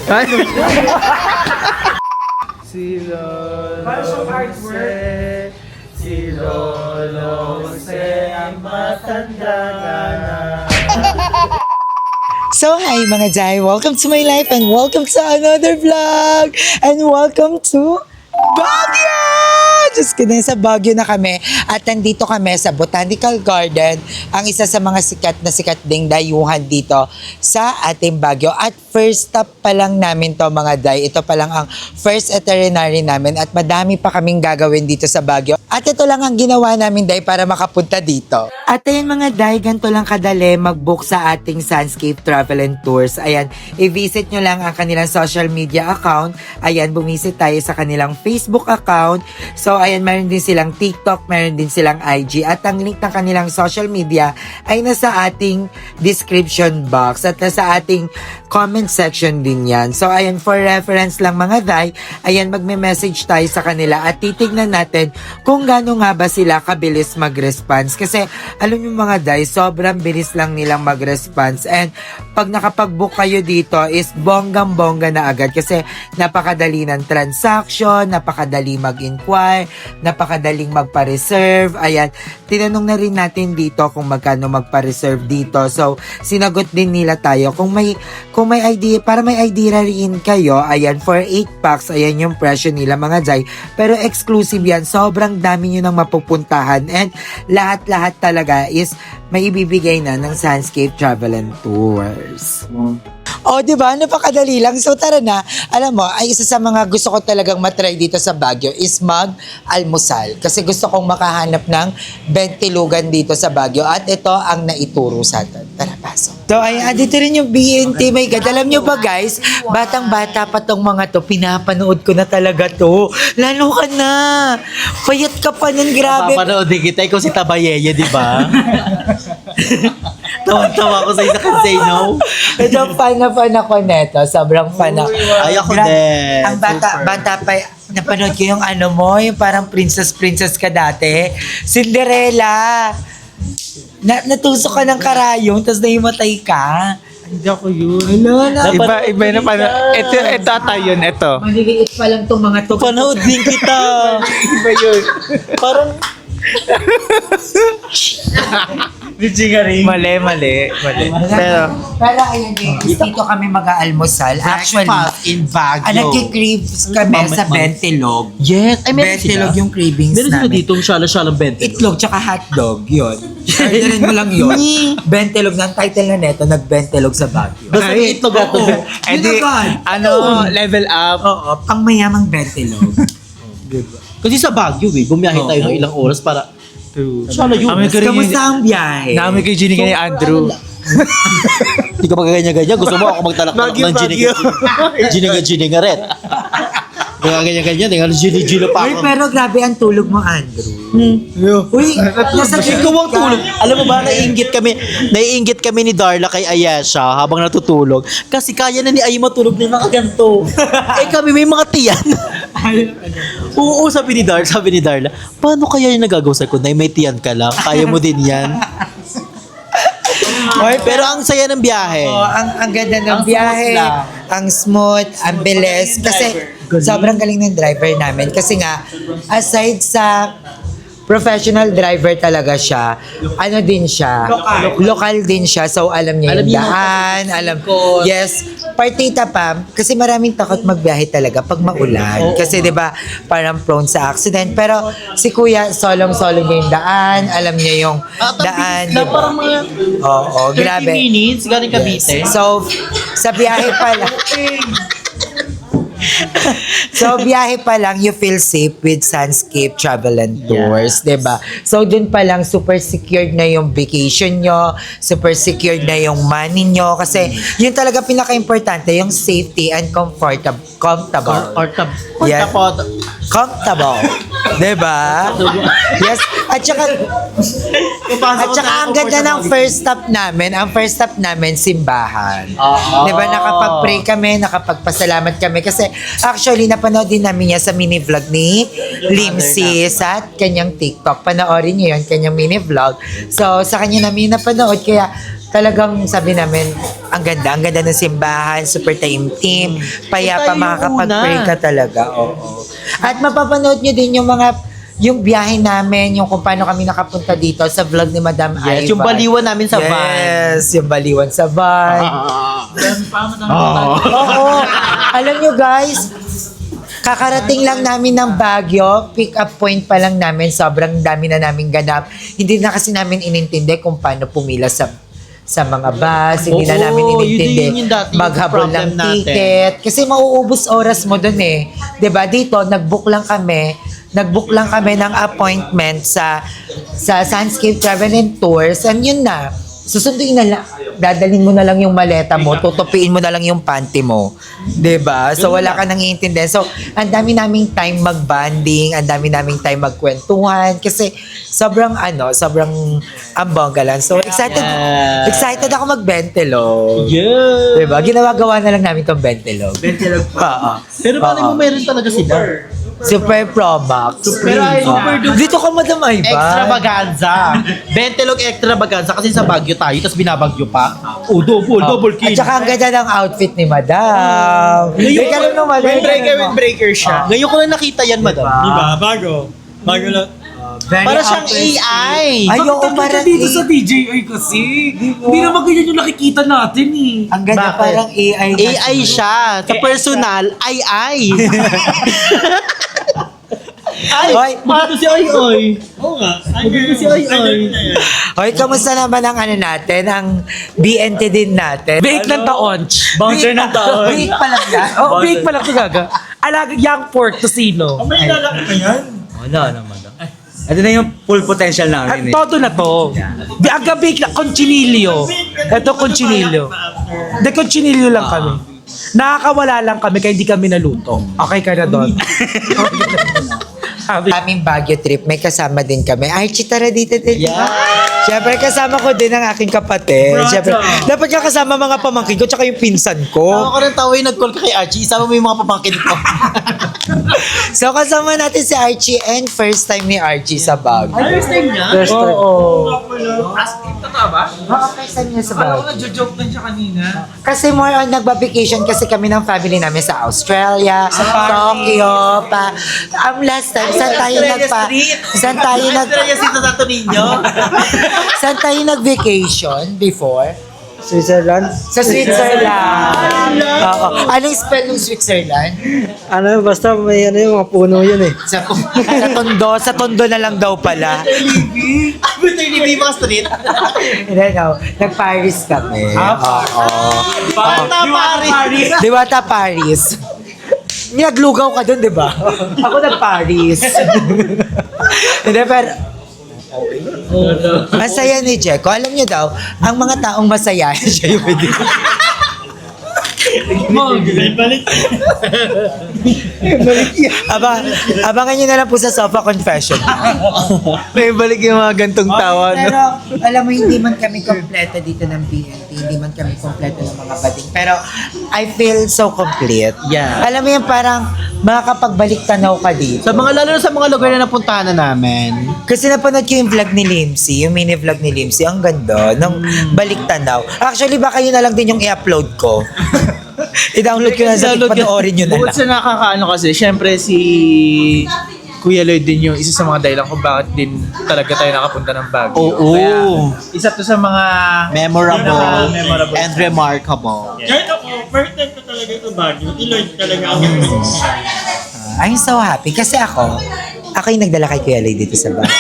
Si Lolo Jose, si Lolo Jose, ang matanda na. So hi mga Jai, welcome to my life and welcome to another vlog and welcome to Baguio! Diyos ko na, sa Baguio na kami at nandito kami sa Botanical Garden, ang isa sa mga sikat ding dayuhan dito sa ating Baguio. At first stop pa lang namin to mga Day, ito pa lang ang first itinerary namin at madami pa kaming gagawin dito sa Baguio. At ito lang ang ginawa namin Day para makapunta dito. At ayan mga Day, ganito lang kadali mag-book sa ating Sunscape Travel and Tours. Ayan, i-visit nyo lang ang kanilang social media account. Ayan, bumisit tayo sa kanilang Facebook account. So ayan, meron din silang TikTok, meron din silang IG. At ang link ng kanilang social media ay nasa ating description box at nasa ating comment section din yan. So ayan, for reference lang mga Day, ayan, magme-message tayo sa kanila at titignan natin kung gaano nga ba sila kabilis mag-response. Kasi alam nyo mga Day, sobrang bilis lang nilang mag-response. And pag nakapag-book kayo dito is bonggang-bongga na agad kasi napakadali ng transaction, napakadali mag-inquire, napakadaling magpa-reserve. Ayan, tinanong na rin natin dito kung magkano magpa-reserve dito. So, sinagot din nila tayo. Kung may idea, para may idea rin kayo, ayan, for 8 packs, ayan yung presyo nila mga Jai. Pero exclusive yan, sobrang dami nyo nang mapupuntahan and lahat-lahat talaga is may ibibigay na ng Sunscape Travel and Tours. Oh, di ba? Napakadali lang. So tara na. Alam mo, ay isa sa mga gusto ko talagang matry dito sa Baguio is mag-almusal. Kasi gusto kong makahanap ng bentilugan dito sa Baguio. At ito ang naituro sa atin. Tara, pasok. So, ayan, dito rin yung BNT. My God, alam nyo ba guys, batang-bata pa tong mga to, pinapanood ko na talaga to. Lalo ka na. Payat ka pa nun, grabe. Papanood din kita, ikaw si Tabayeye, di ba? Tawa-tawa ko sa isa can say no. Ito, fan ako neto. Sobrang fan ako. Ay, ako din. Ang bata pa, napanood ko yung ano mo, yung parang princess ka dati. Cinderella. Natusok ka ng karayong, tapos naimatay ka. Hindi ako yun. Iba na pa na. Ito ata yun, ito. Maliliit pa lang tong mga to. Panood din kita. Iba yun. Parang Mali. Pero, Pero ayun dito kami mag-aalmusal. Actually, in Baguio. nagki-craves kami sa Bentilog. Yes. Ay, meron Bentilog sila. yung cravings Meron sila namin. dito yung shala-shalang bente. Itlog tsaka hotdog, yun. Orderin mo lang yun. Bentilog na ang title na neto, nag-Bentilog sa Baguio. Basta may itlog ato. Yun agad. level up. Oo, pang mayamang Bentilog. Kasi sa Baguio, bumiyahe tayo ng ilang oras para shala yun. Kamusta ang biyahe? Namin kay Ginny ni Andrew. Hindi ka magaganyan-ganyan. Gusto mo ako magtalak ng Baguio. Gini nga rin. Ganyan-ganyan. Gini pa Uy, ako. pero grabe ang tulog mo, Andrew. Uy, nasa Ikaw ang tulog. Alam mo ba, naiinggit kami ni Darla kay Ayesha habang natutulog. Kasi kaya na ni Ay matulog ng mga ganito. Kami may mga tiyan. Oo, sabi ni Darla, paano kaya yung nagagawa sa ko? May tiyan ka lang, kaya mo din yan. Pero ang saya ng biyahe. Oh, ang ganda ng Ang biyahe, smooth lang. ang smooth, ang bilis. Kasi sobrang galing ng driver namin. Kasi nga, aside sa professional driver talaga siya, ano din siya, local din siya. So, alam niya Alam yung niya yung daan, yes, partita pa, kasi maraming takot magbiyahe talaga pag maulan. Kasi 'di ba parang prone sa accident. Pero si Kuya, solong-solo niya yung daan, alam niya yung daan. Na Diba? parang mga Oo, 30 grabe. minutes, galing Cavite. So, sa biyahe pa lang. So, biyahe pa lang, you feel safe with Sunscape Travel and Tours, diba? So, dun pa lang, super secured na yung vacation nyo, super secured na yung money nyo, kasi yun talaga pinaka-importante, yung safety and comfortable. Yeah. Comfortable. Diba? Yes. At saka ang ganda ng first stop namin. Ang first stop namin, simbahan. Diba? Nakapag-pray kami, nakapagpasalamat kami. Kasi actually, napanood din namin yan sa mini-vlog ni Limsy sa kanyang TikTok. Panoorin niyo yun, kanyang mini-vlog. So, sa kanya namin napanood. Kaya, talagang sabi namin, ang ganda ng simbahan, super taimtim, payapa, Tayo yung makakapag-pray una. ka talaga, oo. At mapapanood nyo din yung biyahe namin, yung kung paano kami nakapunta dito sa vlog ni Madam Yes, Ivan. yung baliwan namin sa van. Yes, yung baliwan sa van. Oo. Alam nyo guys, kakarating lang namin ng Baguio, pick up point pa lang namin, sobrang dami na namin ganap. Hindi na kasi namin inintindi kung paano pumila sa mga bus, hindi na Oo, namin inintindi yun yung dati yung maghabol ng problem natin. ticket. Kasi mauubos oras mo dun eh. 'Di ba dito, nag-book lang kami ng appointment sa Sunscape Travel and Tours, and yun na. Susunduin na lang, dadalhin mo na lang yung maleta mo, tutupiin mo na lang yung panty mo. 'Di ba? So wala ka nang iintindihan. So ang dami naming time mag-bonding, ang dami naming time magkwentuhan kasi sobrang ambongga lang. So excited Yeah. excited ako mag-bentelog. Yeah. 'Di ba? Ginagawa na lang namin tong bentelog. Bentelog Oo. Pero paano mo meron talaga sila? Super Pro Max. Pero ay, super duper Dito ka, Madam Ivan. extravaganza. Bentelog extravaganza kasi sa Baguio tayo, tapos binabagyo pa. Oh, double At kill. saka ang ganda ng outfit ni Madam. Ngayon, Ikaw naman, breaker siya. Ngayon ko lang nakita yan, madam. Diba? Bago lang. Para siyang AI. Ay, oo, parang dito sa DJI kasi. Hindi naman ganyan yung nakikita natin eh. ang ganda Bakit? parang AI. AI siya. Sa personal, AI. Ay, Hoy. maganda si Ay. Oo nga. Maganda si Ay. Hoy, kamusta naman ang natin, ang BNT din natin? Biik ng taon. Bouncer ng taon. Biik pa lang yan. Oo, biik pa lang ito gaga. Young Port Tosino. May lalaki pa yan? Wala naman. Ito na yung full potential At namin eh. todo na to. Aga biik na, Conchinilio. Ito Conchinilio. De Conchinilio lang kami. Nakakawala lang kami kaya hindi kami naluto. Okay ka na doon. Sabi, aming Baguio trip, may kasama din kami. Archie, tara dito din. Yeah. Siyempre, kasama ko din ang aking kapatid. Siyempre, dapat ka kasama mga pamangkin ko tsaka yung pinsan ko. Ako rin tawa yung nag-call ka kay Archie. Isama mo yung mga papangkin ko. So, kasama natin si Archie and first time ni Archie sa Baguio. First time niya? First time. oo. Totoo ba? Oo, first time niya sa Baguio. Nagjo-joke lang siya kanina. Kasi more on nagba-vacation kasi kami ng family namin sa Australia, sa Tokyo, pa. Ang last time, saan tayo Sa Santo Niño. saan tayo nag-vacation before? Switzerland? Sa Switzerland. Oo. Anong spell ng Switzerland? Ano, basta may ano yung mga puno yun eh. Sa tondo na lang daw pala. Butoy ni Viva Street. Hindi, no. Nag-Paris kami. Oo. Bata Paris. Diwata Paris. Naglugaw ka dun, di ba? Ako nag-Paris. Hindi, pero masaya ni Jeko. Alam niyo daw, ang mga taong masaya, siya yung pwede. Abangan niyo na lang po sa Sofa Confession. May balik yung mga gantong tawa. No? Pero alam mo, hindi man kami kompleto dito ng BNT, hindi man kami kompleto ng mga bading. Pero I feel so complete. Yeah. Alam mo yan, parang makakapagbalik tanaw ka dito. Lalo na sa mga lugar na napuntahan na namin. Kasi napanood ko yung vlog ni Limsy, yung mini vlog ni Limsy, ang ganda ng balik tanaw. Actually, baka yun na lang din yung i-upload ko. I-download ko na sa panoorin nyo na Bukod lang. sa nakakaano kasi, syempre si Kuya Lloyd din yung isa sa mga dahilan kung bakit din talaga tayo nakapunta ng Baguio. Oo. Kaya isa to sa mga Memorable, Memorable. and remarkable. Kahit ako, first time ko talaga ito Baguio. Iloy talaga ang I'm so happy kasi ako yung nagdala kay Kuya Lloyd dito sa bahay.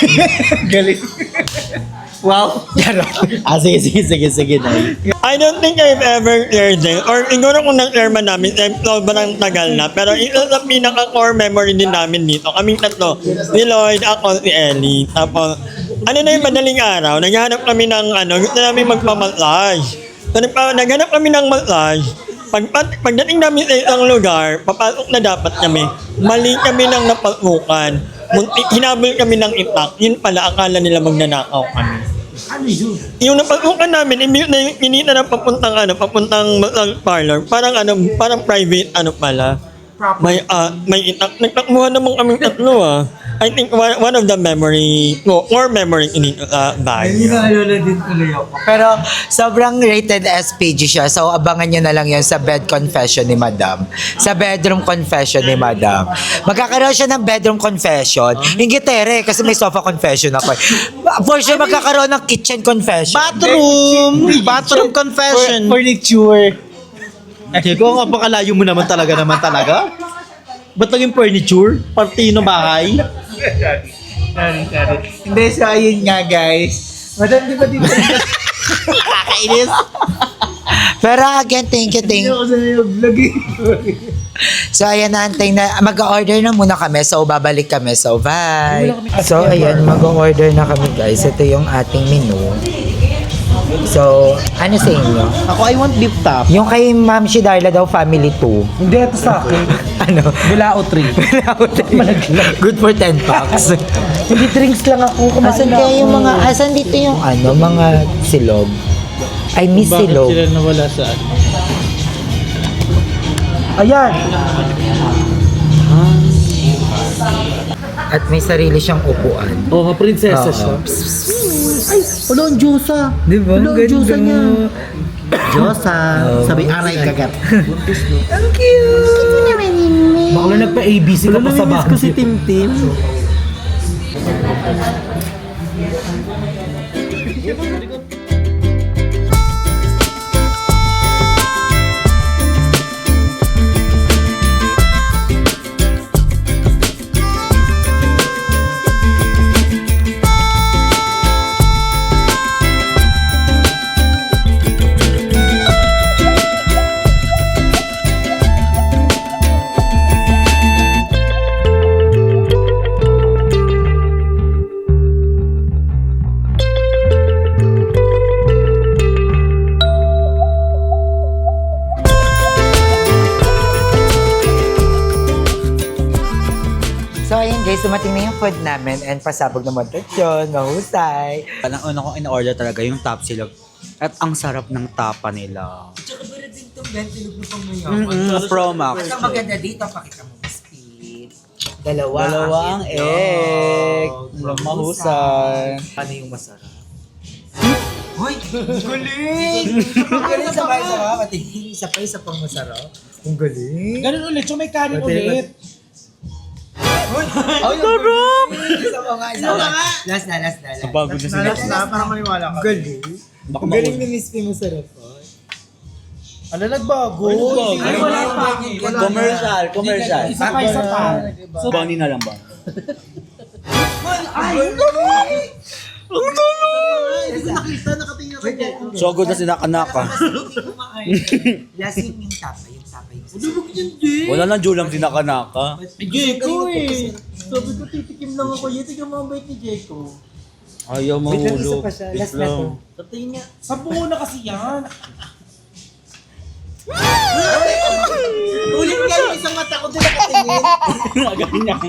galing. Wow. Sige, Nay. I don't think I've ever cleared it. Or siguro kung nag-clear man namin, sobrang tagal na. Pero isa sa pinaka-core memory din namin dito. Kaming tatlo. Si Lloyd, ako, si Ellie. Tapos, ano na yung madaling araw, naghanap kami ng gusto namin magpamassage. So, naghanap kami ng massage. Pagdating namin sa isang lugar, papasok na dapat kami. Mali kami ng napasukan. Hinabol kami ng itak. Yun pala, akala nila magnanakaw kami. Ano yun? Yung napasukan namin, pinita na papuntang massage parlor. Parang private pala. May itak. Nagtakbuhan naman kaming tatlo I think one of the memory, core memory in Baguio. Naalala din tuloy ako. Pero sobrang rated SPG siya. So abangan nyo na lang yun sa bed confession ni Madam. Sa bedroom confession ni Madam. Magkakaroon siya ng bedroom confession. Ingitere kasi may sofa confession ako. For sure magkakaroon ng kitchen confession. Bathroom confession. Furniture. Kung napakalayo mo naman talaga. Ba't naging furniture? Party ng bahay? Hindi, so ayun nga guys. Madam, di ba dito? Kakainis. Pero again, thank you. Ako sa yung vlog eh. So ayan, naantay na, mag-order na muna kami. So babalik kami. So bye. So ayan, mag-order na kami guys. Ito yung ating menu. So, ano sa inyo? Ako, I want beef top. Yung kay Ma'am Shidarla daw, family 2. Hindi, ito sa akin. Ano? Bilao 3. Good for 10 packs. Hindi drinks lang ako. Kumain Asan na kaya yung ako. mga, asan dito yung ano, mga silog? I miss silog. nawala sa Ayan. At may sarili siyang upuan. Oo, prinsesa Oo. siya. Ay, wala ang Diyosa. Di ba? Wala ang Diyosa niya. Diyosa. Sabi, aray kagat. Ang cute. Baka lang nagpa-ABC ka pa sa Namimiss bahay. ko si Tim. So ayun guys, dumating na yung food namin and pasabog na montasyon, mahusay. Ang una kong in-order talaga yung top silog. At ang sarap ng tapa nila. Tsaka meron din itong bentilog na pang Pro Max. Ang maganda dito, pakita mo speed. Dalawa. Dalawang egg. Mahusan. Ano yung masarap? Hoy, galing! Ang galing sabay-sabay. Patingin, isa pang masarap. Ang galing. Ganun ulit, so may kanin ulit. Ang sarap! Isa pa nga. Last na. Bago na sila. Para maniwala ka. Galing. Ang galing ni Miss P masarap. Ano nagbago? Ay, wala pa. Commercial. Isa pa. So, Bonnie na lang ba? So good na sinakanaka. Lasing yung tapay. Wala nang julang sinakanaka. Jeko eh. Sabi ko, titikim lang ako. Tignan mo ang bait ni Jeko. Ayaw mahulog. Last na to. Tatingin niya. Sa buo na kasi yan. Ulit nga yung isang mata ko din nakatingin. Ganyan.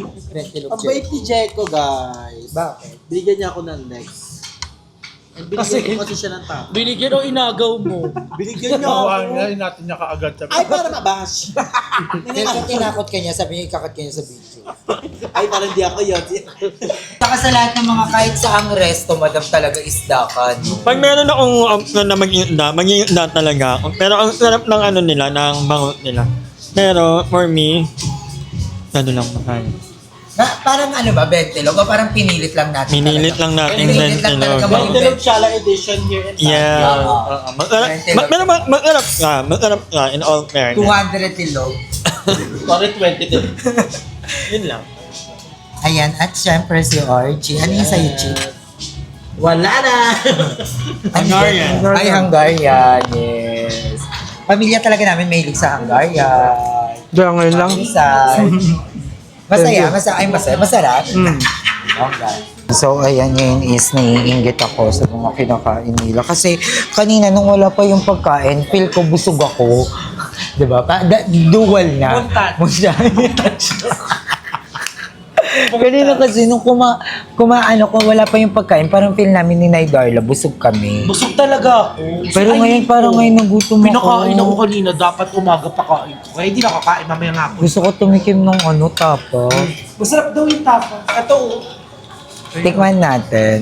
Ang bait ni Jeko, guys. Bakit? Bigyan niya ako ng next. And binigyan ko kasi siya ng tao. Binigyan o inagaw mo. Binigyan niya ako. natin niya kaagad sa Ay, para mabash. Kaya tinakot ka niya, sabi niya ikakat ka niya sa video. Ay, parang di ako yun. Saka sa lahat ng mga kahit saang resto, madam talaga isdakan. Pag meron akong option na mag-iinda talaga ako. Pero ang sarap ng ano nila, ng bangot nila. Pero for me, ano lang makain. Parang ano ba, bentilog? O parang pinilit lang natin Pinilit lang natin Pinilit lang bentilog. talaga. Bentilog Shala edition here in Yeah. Masarap nga in all fairness. 200 tilog. Sorry, 20 din. Yun lang. Ayan, at syempre si Orgy. Ano yung sa'yo, Chi? Wala na! Hungarian. Ay, Hungarian, yes. Pamilya talaga namin mahilig sa Hungarian. Diyan ngayon lang. Masaya, masarap. Okay. So, ayan ngayon is naiinggit ako sa mga kinakain nila. Kasi kanina nung wala pa yung pagkain, feel ko busog ako. Diba? Dual na. Muntat. Kanina kasi nung kumaano ko, wala pa yung pagkain, parang feel namin ni Nay Darla, busog kami. Busog talaga ako. Pero ngayon, parang ngayon nagutom ako. Pinakain ako kanina, dapat umaga pa kain ko. Kaya hindi nakakain, mamaya nga ako. Gusto ko tumikim ng tapa. Masarap daw yung tapa. Ito, Tikman natin.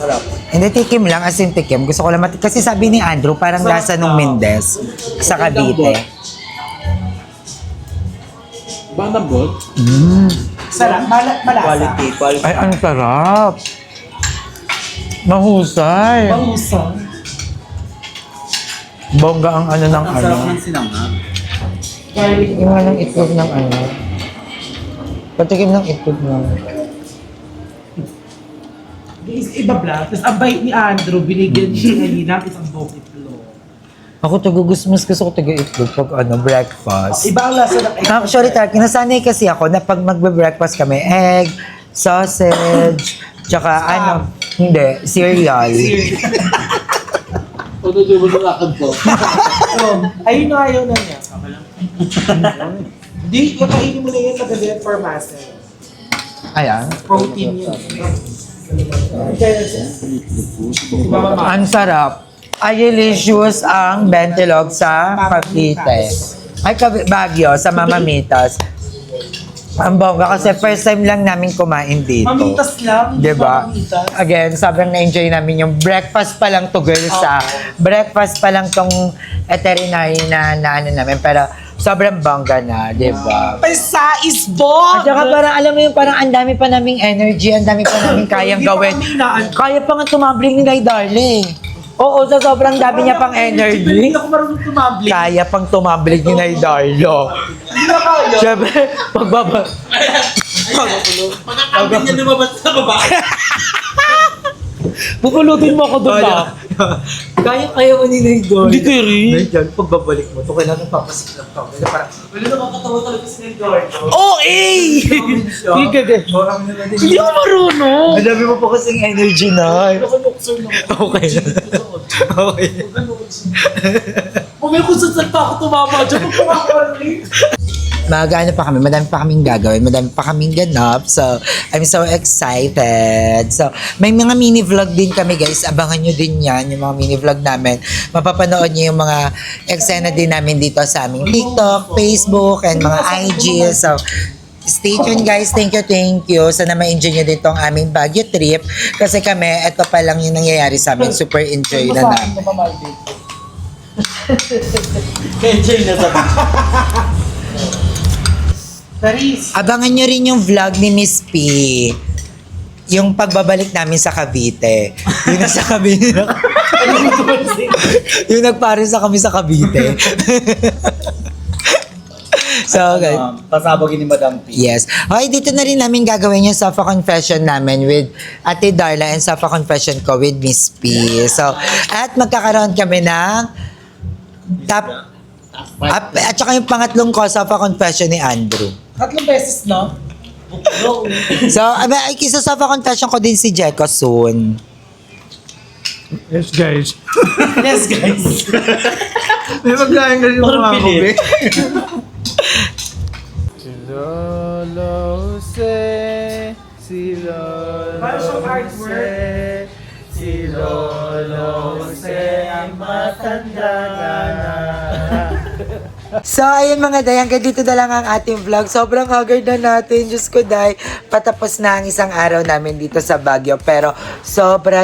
sarap. Hindi, tikim lang, as in tikim. Gusto ko lang kasi sabi ni Andrew, parang lasa nung Mendez sa Cavite. Sarap, malasa. Ay, ang sarap. Mahusay. Mahusang. Bongga ang ano ng Ang sarap ng sinangag. Patikim nga ng itlog ng ano. Patikim ng itlog ng... Iba vlog. Tapos ang bait ni Andrew, binigyan niya kanina isang buong itlog. Ako gusto ko taga-itlog pag breakfast. Iba ang lasa ng itlog. Actually, nasanay kasi ako na pag magbe-breakfast kami, egg, sausage, tsaka cereal. Ayun na ayaw na niya. Hindi, kakainin mo na yan sa gabi for muscle. Ayan. Protein yun. Ang sarap. Ay, delicious ang bentilog sa Cavite. Ay, Baguio, sa Mamamitas. Ang bongga kasi first time lang namin kumain dito. Mamitas lang. hindi Diba? mamitas. Again, sobrang na-enjoy namin yung breakfast pa lang to girls breakfast pa lang tong veterinary na ano namin. Pero sobrang bongga na, diba? Pesa is bong! At saka parang alam mo yung parang ang dami pa naming energy, ang dami pa naming kayang Hindi pa gawin. kami inaan. Kaya pa nga tumambling ni Nay Darling. Oo, sa sobrang dami niya pang Hindi energy. ako marunong tumabli. Kaya pang tumambling ni Nay Darlo. Hindi na kaya. Siyempre, pagbaba... Pagkakabin niya lumabas sa baba. Pupulutin mo ako doon na. Kaya mo ni Nay Darlo. Hindi ko rin. Nay Darlo, pagbabalik mo, to kailangan papasikap ka. Parang, wala nakakatawa talaga si Nay Darlo. Oh, eh! Hindi ka din. Hindi ako marunong. Ang dami mo pa kasing energy, Nay. Okay. Okay. Umay kung saan pa ako tumama dyan. Pagkakabalik. Magano pa kami, madami pa kaming gagawin, madami pa kaming ganap. So, I'm so excited. So, may mga mini vlog din kami guys. Abangan nyo din yan, yung mga mini vlog namin. Mapapanood nyo yung mga eksena din namin dito sa aming TikTok, Facebook, and mga IG. So, stay tuned guys. Thank you. Sana ma-enjoy nyo din tong aming Baguio trip. Kasi kami, ito pa lang yung nangyayari sa amin. Super enjoy na namin. Enjoy na sa Paris. Abangan nyo rin yung vlog ni Miss P. Yung pagbabalik namin sa Cavite. Yung nasa Cavite. Yung nagparisa kami sa Cavite. So, guys. Pasabogin ni Madam P. Yes. Okay, dito na rin namin gagawin yung Safa Confession namin with Ate Darla and Safa Confession ko with Miss P. So, at magkakaroon kami ng at saka yung pangatlong ko, Safa Confession ni Andrew. 3 beses, no? So, isa Safa Confession ko din si Jeko soon. Yes, guys. Yes, guys. May magkain kasi yung mga kubi. Para siyang artwork. So, ayun mga day, hanggang dito na lang ang ating vlog. Sobrang haggard na natin. Diyos ko, day. Patapos na ang isang araw namin dito sa Baguio. Pero sobra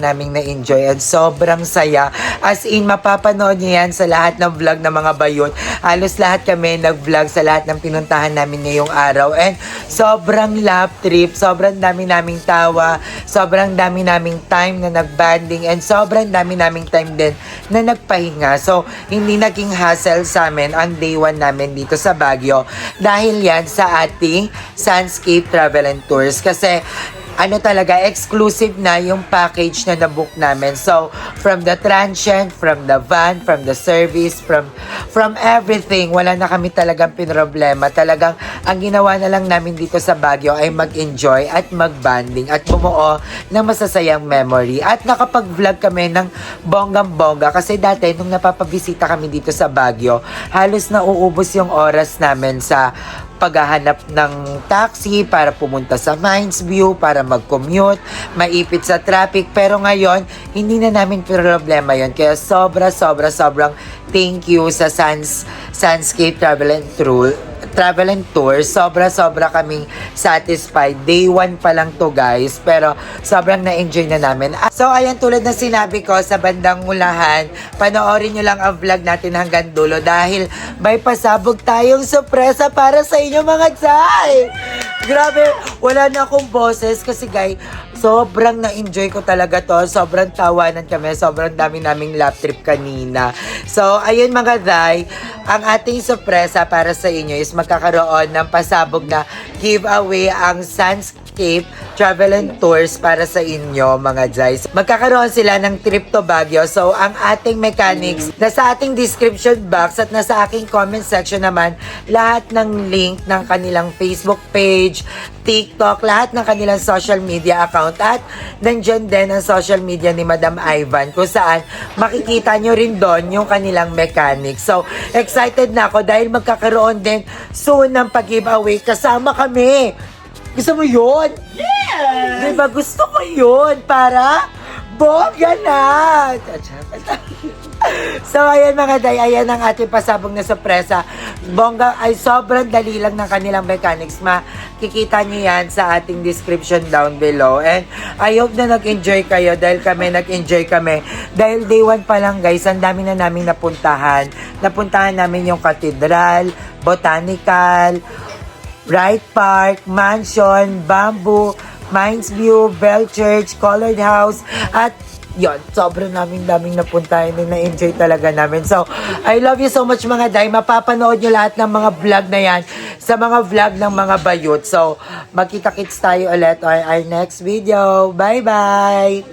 naming na-enjoy at sobrang saya. As in, mapapanood niyo yan sa lahat ng vlog ng mga bayon. Halos lahat kami nag-vlog sa lahat ng pinuntahan namin ngayong araw. And sobrang love trip. Sobrang dami naming tawa. Sobrang dami naming time na nag-banding. And sobrang dami naming time din na nagpahinga. So, hindi naging hassle sa amin ang day 1 namin dito sa Baguio dahil yan sa ating Sunscape Travel and Tours kasi ano talaga, exclusive na yung package na nabook namin. So, from the transient, from the van, from the service, from everything, wala na kami talagang pinroblema. Talagang, ang ginawa na lang namin dito sa Baguio ay mag-enjoy at mag-banding at bumuo ng masasayang memory. At nakapag-vlog kami ng bonggang-bongga kasi dati, nung napapabisita kami dito sa Baguio, halos nauubos yung oras namin sa paghahanap ng taxi para pumunta sa Mines View, para mag-commute, maipit sa traffic. Pero ngayon, hindi na namin problema yon. Kaya sobrang thank you sa Sunscape Travel and Tour. Sobra kaming satisfied. Day 1 pa lang to, guys. Pero sobrang na-enjoy na namin. So, ayan, tulad na sinabi ko sa bandang ulahan, panoorin nyo lang ang vlog natin hanggang dulo dahil may pasabog tayong sorpresa para sa inyo, mga Zay! Grabe, wala na akong boses kasi, guys, sobrang na-enjoy ko talaga to. Sobrang tawanan kami. Sobrang dami naming lap trip kanina. So, ayun, mga Zay, ang ating sorpresa para sa inyo is magkakaroon ng pasabog na giveaway ang Sunscape Travel and Tours para sa inyo, mga Jays. Magkakaroon sila ng trip to Baguio. So, ang ating mechanics, nasa ating description box at nasa aking comment section naman, lahat ng link ng kanilang Facebook page, TikTok, lahat ng kanilang social media account at nandyan din ang social media ni Madam Ivan kung saan makikita nyo rin doon yung kanilang mechanics. So, excited na ako dahil magkakaroon din soon ng pag-giveaway. Kasama kami. Gusto mo yun? Yeah! Diba gusto ko yun para bongga na! So, ayan mga day, ayan ang ating pasabog na sorpresa. Bongga ay sobrang dali lang ng kanilang mechanics. Makikita nyo yan sa ating description down below. And I hope na nag-enjoy kayo dahil nag-enjoy kami. Dahil day 1 pa lang, guys, ang dami na namin napuntahan. Napuntahan namin yung Cathedral, Botanical, Wright Park, Mansion, Bamboo, Mines View, Bell Church, Colored House, at yon, sobrang daming napuntahan na na-enjoy talaga namin. So, I love you so much, mga day. Mapapanood nyo lahat ng mga vlog na yan sa mga vlog ng mga bayot. So, magkita-kits tayo ulit on our next video. Bye-bye!